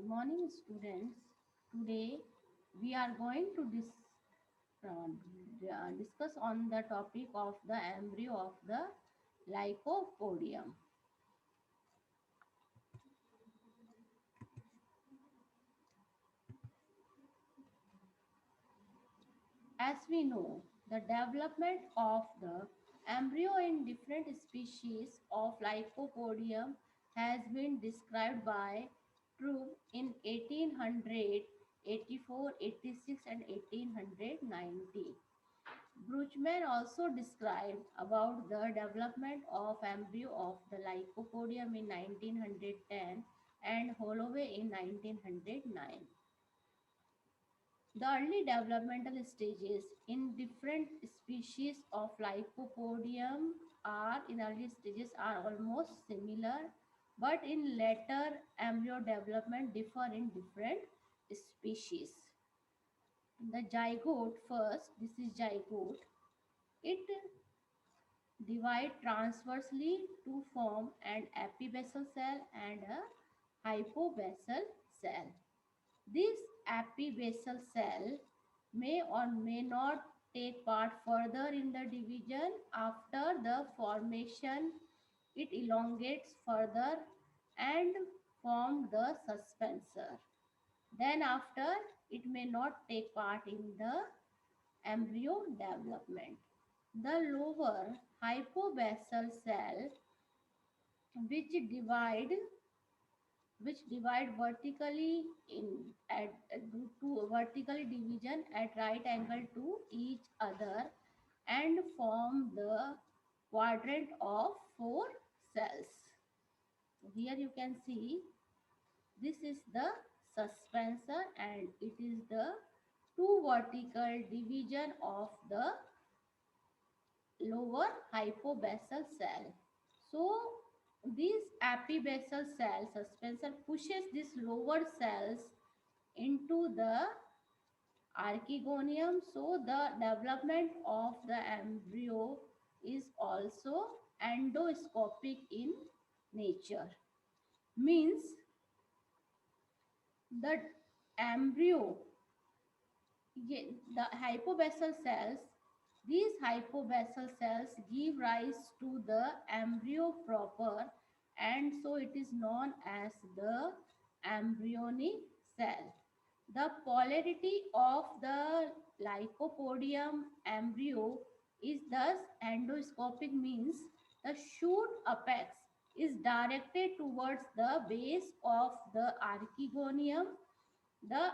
morning, students. Today we are going to discuss on the topic of the embryo of the Lycopodium. As we know, the development of the embryo in different species of Lycopodium has been described by True in 1884, 86, and 1890. Bruchman also described about the development of embryo of the Lycopodium in 1910 and Holloway in 1909. The early developmental stages in different species of Lycopodium are in early stages are almost similar, but in later embryo development differ in different species. The zygote first, this is zygote. It divide transversely to form an epibasal cell and a hypobasal cell. This epibasal cell may or may not take part further in the division. After the formation, it elongates further and form the suspensor. Then after, it may not take part in the embryo development. The lower hypobasal cell, which divide vertically in at to vertically division at right angle to each other and form the quadrant of four cells. So here you can see this is the suspensor and it is the two vertical division of the lower hypobasal cell. So this epibasal cell suspensor pushes these lower cells into the archegonium. So the development of the embryo is also endoscopic in nature. Means the embryo, the hypobasal cells, these hypobasal cells give rise to the embryo proper, and so it is known as the embryonic cell. The polarity of the Lycopodium embryo is thus endoscopic, means the shoot apex is directed towards the base of the archegonium. The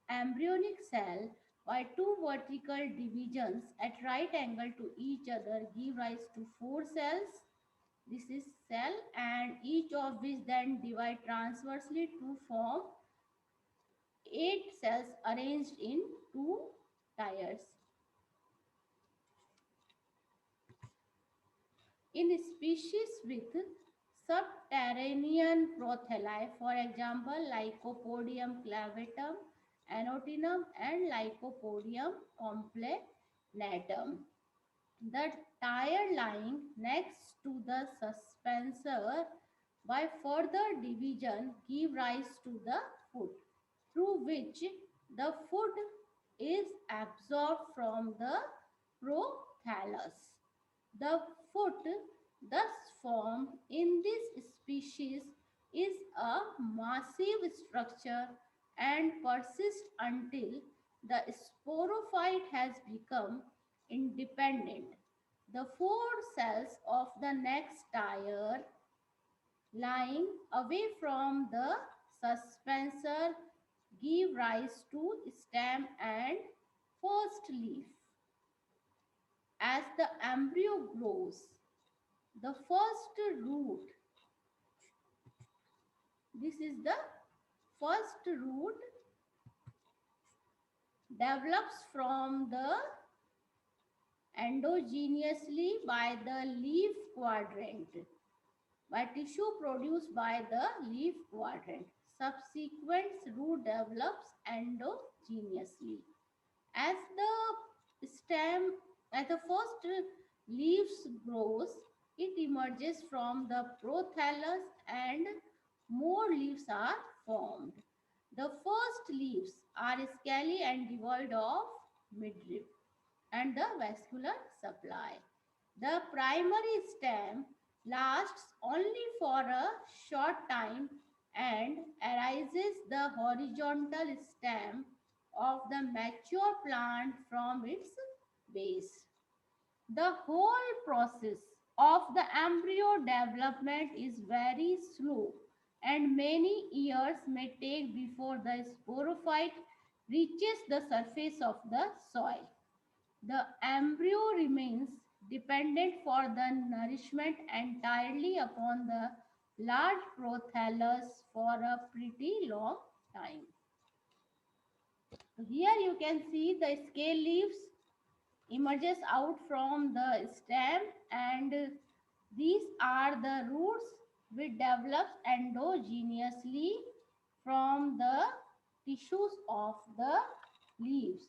embryonic cell by two vertical divisions at right angle to each other give rise to four cells. This is cell, and each of which then divide transversely to form eight cells arranged in two tiers. In species with subterranean protheli, for example, Lycopodium clavatum, Anotinum, and Lycopodium complenatum, the tire lying next to the suspensor by further division give rise to the foot, through which the food is absorbed from the prothallus. The foot thus formed in this species is a massive structure and persists until the sporophyte has become independent. The four cells of the next tier lying away from the suspensor give rise to stem and first leaf. As the embryo grows, the first root, this is the first root, develops from the endogenously by the leaf quadrant, by tissue produced by the leaf quadrant. Subsequent root develops endogenously. As the stem, as the first leaves grows, it emerges from the prothallus and more leaves are formed. The first leaves are scaly and devoid of midrib and the vascular supply. The primary stem lasts only for a short time and arises the horizontal stem of the mature plant from its base. The whole process of the embryo development is very slow and many years may take before the sporophyte reaches the surface of the soil. The embryo remains dependent for the nourishment entirely upon the large prothallus for a pretty long time. Here you can see the scale leaves emerges out from the stem, and these are the roots which develops endogenously from the tissues of the leaves.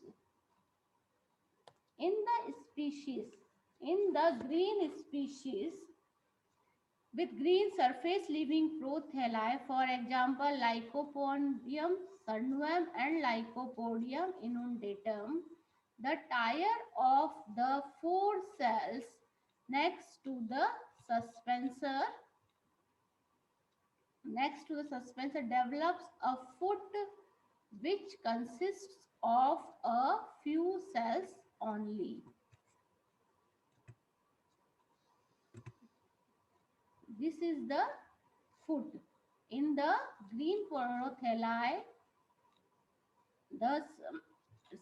In the species, in the green species with green surface leaving protheli, for example Lycopodium cernuum and Lycopodium inundatum, the tire of the four cells next to the suspensor develops a foot which consists of a few cells only. This is the foot. In the green protheli, the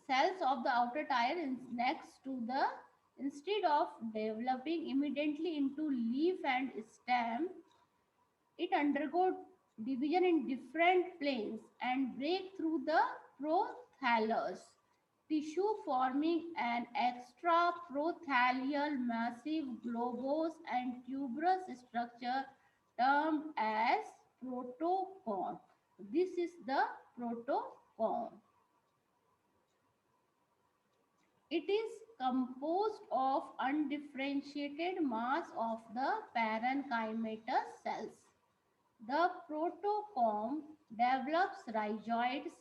cells of the outer tire is next to the, instead of developing immediately into leaf and stem, it undergo division in different planes and break through the prothallus tissue, forming an extra prothallial massive globose and tuberous structure termed as protocone. This is the protocone. It is composed of undifferentiated mass of the parenchymatous cells. The protocome develops rhizoids.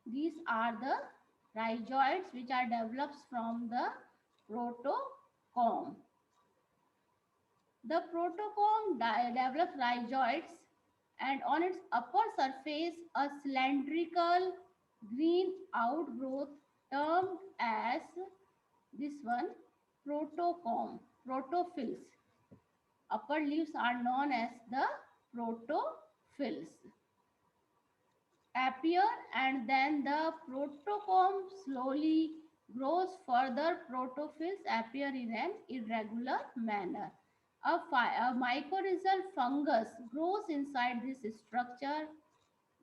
These are the rhizoids which are developed from the protocome. The protocome develops rhizoids, and on its upper surface a cylindrical green outgrowth termed as this one protocome, protophylls. Upper leaves are known as the protophylls. Appear, and then the protocome slowly grows further. Protophylls appear in an irregular manner. A mycorrhizal fungus grows inside this structure.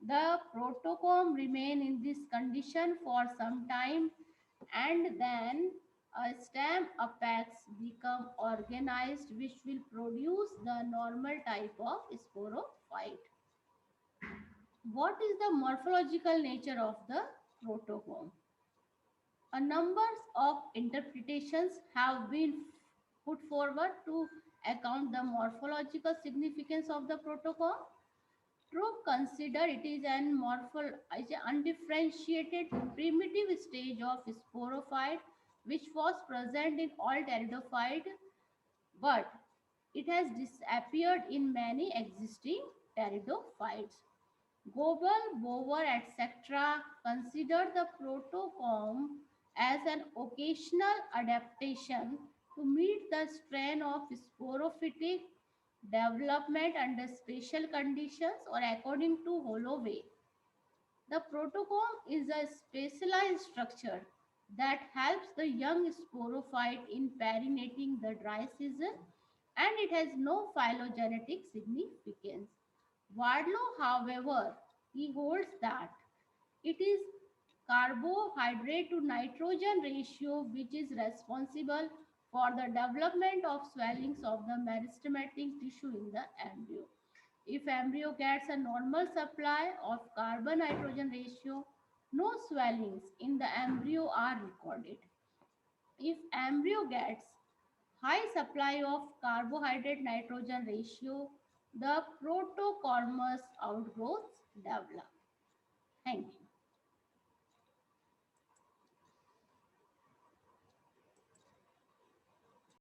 The protocome remain in this condition for some time, and then a stem apex become organized which will produce the normal type of sporophyte. What is the morphological nature of the protocome? A number of interpretations have been put forward to account the morphological significance of the protocome. True consider it is an undifferentiated primitive stage of sporophyte which was present in all pteridophyte, but it has disappeared in many existing pteridophytes. Goebel, Bower, etc. consider the protocome as an occasional adaptation to meet the strain of sporophytic development under special conditions or according to Holloway. The protocome is a specialized structure that helps the young sporophyte in perinating the dry season, and it has no phylogenetic significance. Wardlow, however, he holds that it is carbohydrate to nitrogen ratio which is responsible for the development of swellings of the meristematic tissue in the embryo. If embryo gets a normal supply of carbon nitrogen ratio, no swellings in the embryo are recorded. If embryo gets high supply of carbohydrate nitrogen ratio, the protocormus outgrowths develop. Thank you.